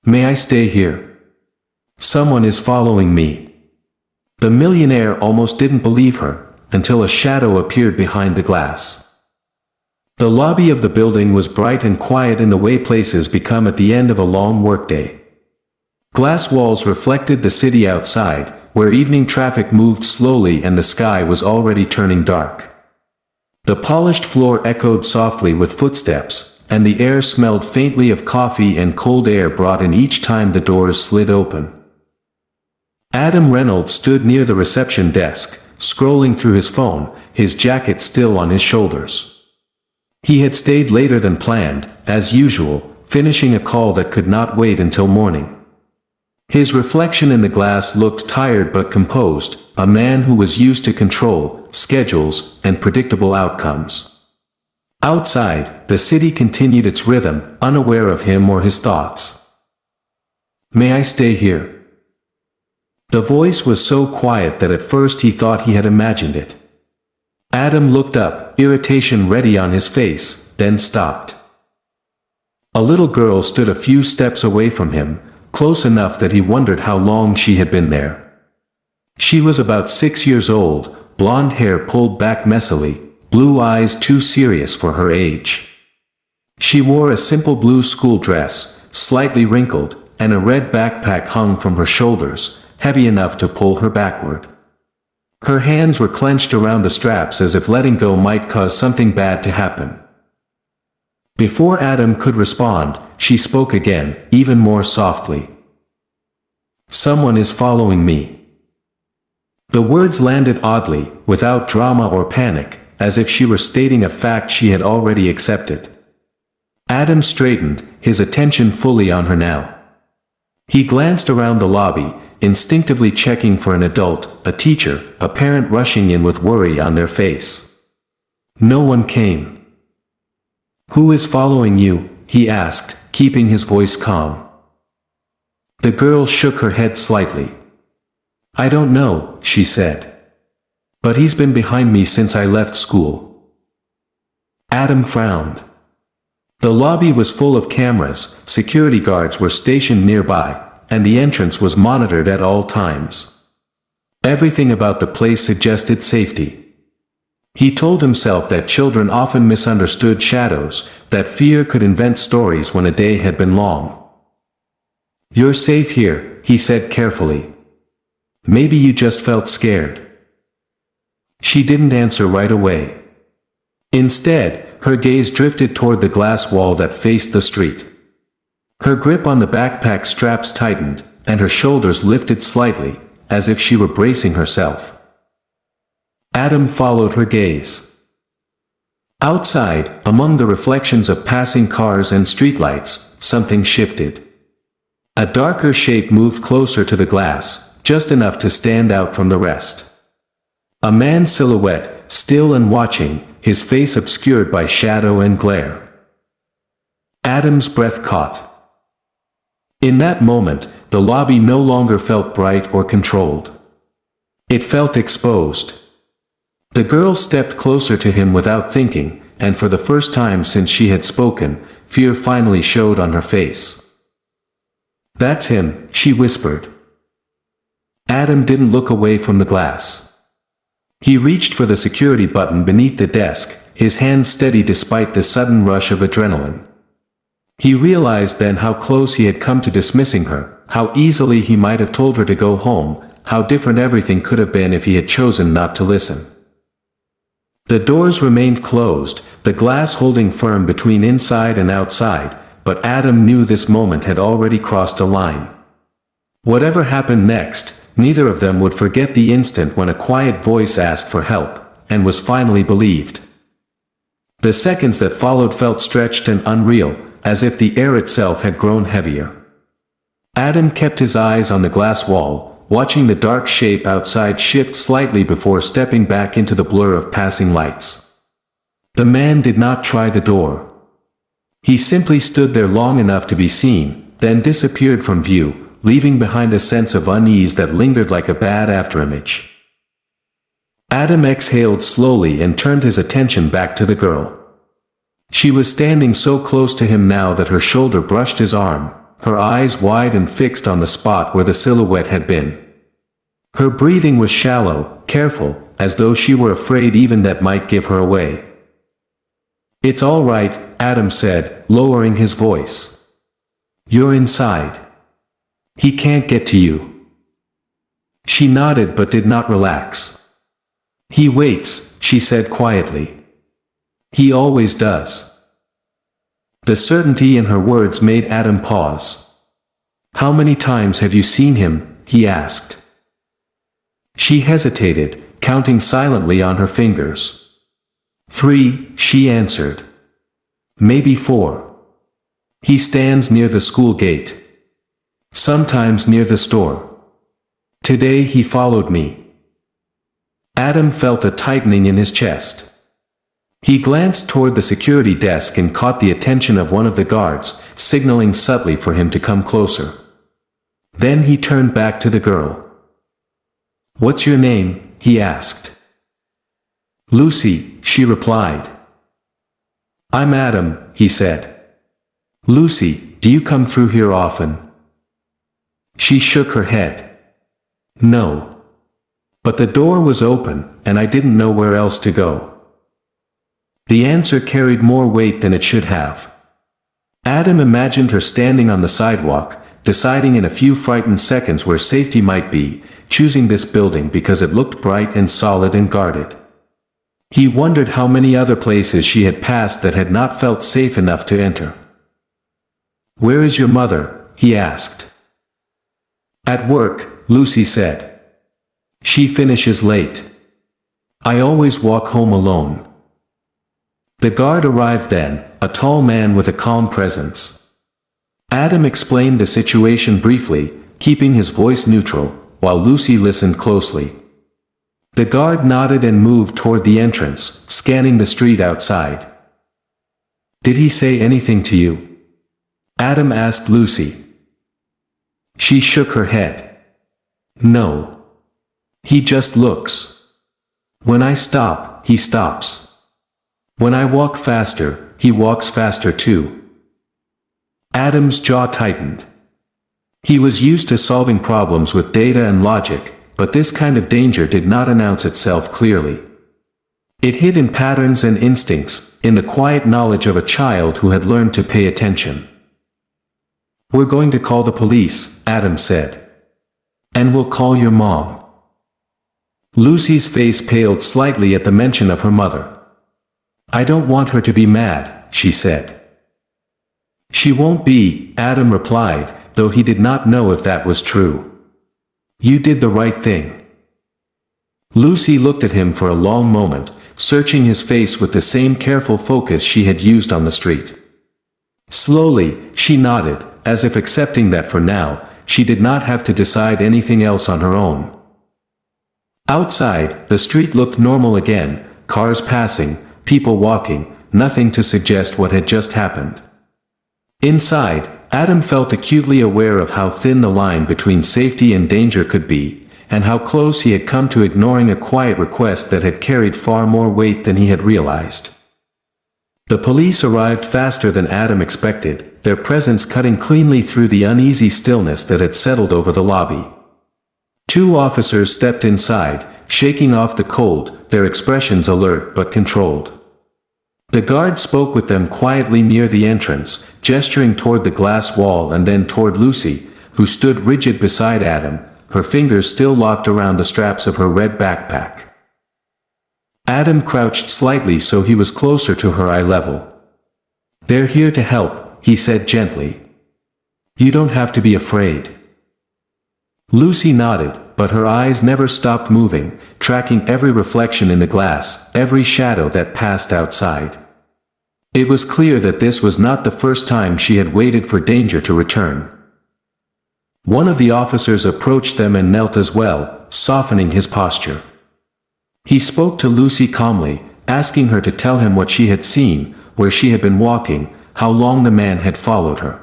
May I stay here? Someone is following me. The millionaire almost didn't believe her, until a shadow appeared behind the glass. The lobby of the building was bright and quiet in the way places become at the end of a long workday. Glass walls reflected the city outside, where evening traffic moved slowly and the sky was already turning dark. The polished floor echoed softly with footsteps, and the air smelled faintly of coffee and cold air brought in each time the doors slid open. Adam Reynolds stood near the reception desk, scrolling through his phone, his jacket still on his shoulders. He had stayed later than planned, as usual, finishing a call that could not wait until morning. His reflection in the glass looked tired but composed, a man who was used to control, schedules, and predictable outcomes. Outside, the city continued its rhythm, unaware of him or his thoughts. May I stay here? The voice was so quiet that at first he thought he had imagined it. Adam looked up, irritation ready on his face, then stopped. A little girl stood a few steps away from him, close enough that he wondered how long she had been there. She was about 6 years old, blonde hair pulled back messily, blue eyes too serious for her age. She wore a simple blue school dress, slightly wrinkled, and a red backpack hung from her shoulders, heavy enough to pull her backward. Her hands were clenched around the straps as if letting go might cause something bad to happen. Before Adam could respond, she spoke again, even more softly. Someone is following me. The words landed oddly, without drama or panic, as if she were stating a fact she had already accepted. Adam straightened, his attention fully on her now. He glanced around the lobby, instinctively checking for an adult, a teacher, a parent rushing in with worry on their face. No one came. Who is following you? He asked, keeping his voice calm. The girl shook her head slightly. I don't know, she said. But he's been behind me since I left school. Adam frowned. The lobby was full of cameras, security guards were stationed nearby, and the entrance was monitored at all times. Everything about the place suggested safety. He told himself that children often misunderstood shadows, that fear could invent stories when a day had been long. You're safe here, he said carefully. Maybe you just felt scared. She didn't answer right away. Instead, her gaze drifted toward the glass wall that faced the street. Her grip on the backpack straps tightened, and her shoulders lifted slightly, as if she were bracing herself. Adam followed her gaze. Outside, among the reflections of passing cars and streetlights, something shifted. A darker shape moved closer to the glass, just enough to stand out from the rest. A man's silhouette, still and watching, his face obscured by shadow and glare. Adam's breath caught. In that moment, the lobby no longer felt bright or controlled. It felt exposed. The girl stepped closer to him without thinking, and for the first time since she had spoken, fear finally showed on her face. That's him, she whispered. Adam didn't look away from the glass. He reached for the security button beneath the desk, his hand steady despite the sudden rush of adrenaline. He realized then how close he had come to dismissing her, how easily he might have told her to go home, how different everything could have been if he had chosen not to listen. The doors remained closed, the glass holding firm between inside and outside, but Adam knew this moment had already crossed a line. Whatever happened next, neither of them would forget the instant when a quiet voice asked for help, and was finally believed. The seconds that followed felt stretched and unreal, as if the air itself had grown heavier. Adam kept his eyes on the glass wall, watching the dark shape outside shift slightly before stepping back into the blur of passing lights. The man did not try the door. He simply stood there long enough to be seen, then disappeared from view, leaving behind a sense of unease that lingered like a bad afterimage. Adam exhaled slowly and turned his attention back to the girl. She was standing so close to him now that her shoulder brushed his arm, her eyes wide and fixed on the spot where the silhouette had been. Her breathing was shallow, careful, as though she were afraid even that might give her away. "It's all right," Adam said, lowering his voice. "You're inside. He can't get to you." She nodded but did not relax. "He waits," she said quietly. "He always does." The certainty in her words made Adam pause. "How many times have you seen him?" he asked. She hesitated, counting silently on her fingers. "3, she answered. "Maybe 4. He stands near the school gate. Sometimes near the store. Today he followed me." Adam felt a tightening in his chest. He glanced toward the security desk and caught the attention of one of the guards, signaling subtly for him to come closer. Then he turned back to the girl. "What's your name?" he asked. "Lucy," she replied. "I'm Adam," he said. "Lucy, do you come through here often?" She shook her head. "No. But the door was open, and I didn't know where else to go." The answer carried more weight than it should have. Adam imagined her standing on the sidewalk, deciding in a few frightened seconds where safety might be, choosing this building because it looked bright and solid and guarded. He wondered how many other places she had passed that had not felt safe enough to enter. "Where is your mother?" he asked. "At work," Lucy said. "She finishes late. I always walk home alone." The guard arrived then, a tall man with a calm presence. Adam explained the situation briefly, keeping his voice neutral, while Lucy listened closely. The guard nodded and moved toward the entrance, scanning the street outside. "Did he say anything to you?" Adam asked Lucy. She shook her head. "No. He just looks. When I stop, he stops. When I walk faster, he walks faster too." Adam's jaw tightened. He was used to solving problems with data and logic, but this kind of danger did not announce itself clearly. It hid in patterns and instincts, in the quiet knowledge of a child who had learned to pay attention. "We're going to call the police," Adam said. "And we'll call your mom." Lucy's face paled slightly at the mention of her mother. "I don't want her to be mad," she said. "She won't be," Adam replied, though he did not know if that was true. "You did the right thing." Lucy looked at him for a long moment, searching his face with the same careful focus she had used on the street. Slowly, she nodded, as if accepting that for now, she did not have to decide anything else on her own. Outside, the street looked normal again, cars passing, people walking, nothing to suggest what had just happened. Inside, Adam felt acutely aware of how thin the line between safety and danger could be, and how close he had come to ignoring a quiet request that had carried far more weight than he had realized. The police arrived faster than Adam expected, their presence cutting cleanly through the uneasy stillness that had settled over the lobby. 2 officers stepped inside, shaking off the cold, their expressions alert but controlled. The guard spoke with them quietly near the entrance, gesturing toward the glass wall and then toward Lucy, who stood rigid beside Adam, her fingers still locked around the straps of her red backpack. Adam crouched slightly so he was closer to her eye level. "They're here to help," he said gently. "You don't have to be afraid." Lucy nodded, but her eyes never stopped moving, tracking every reflection in the glass, every shadow that passed outside. It was clear that this was not the first time she had waited for danger to return. One of the officers approached them and knelt as well, softening his posture. He spoke to Lucy calmly, asking her to tell him what she had seen, where she had been walking, how long the man had followed her.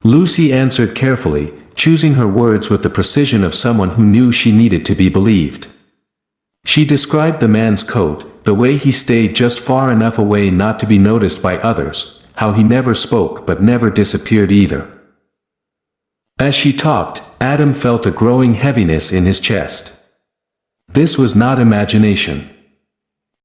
Lucy answered carefully, choosing her words with the precision of someone who knew she needed to be believed. She described the man's coat, the way he stayed just far enough away not to be noticed by others, how he never spoke but never disappeared either. As she talked, Adam felt a growing heaviness in his chest. This was not imagination.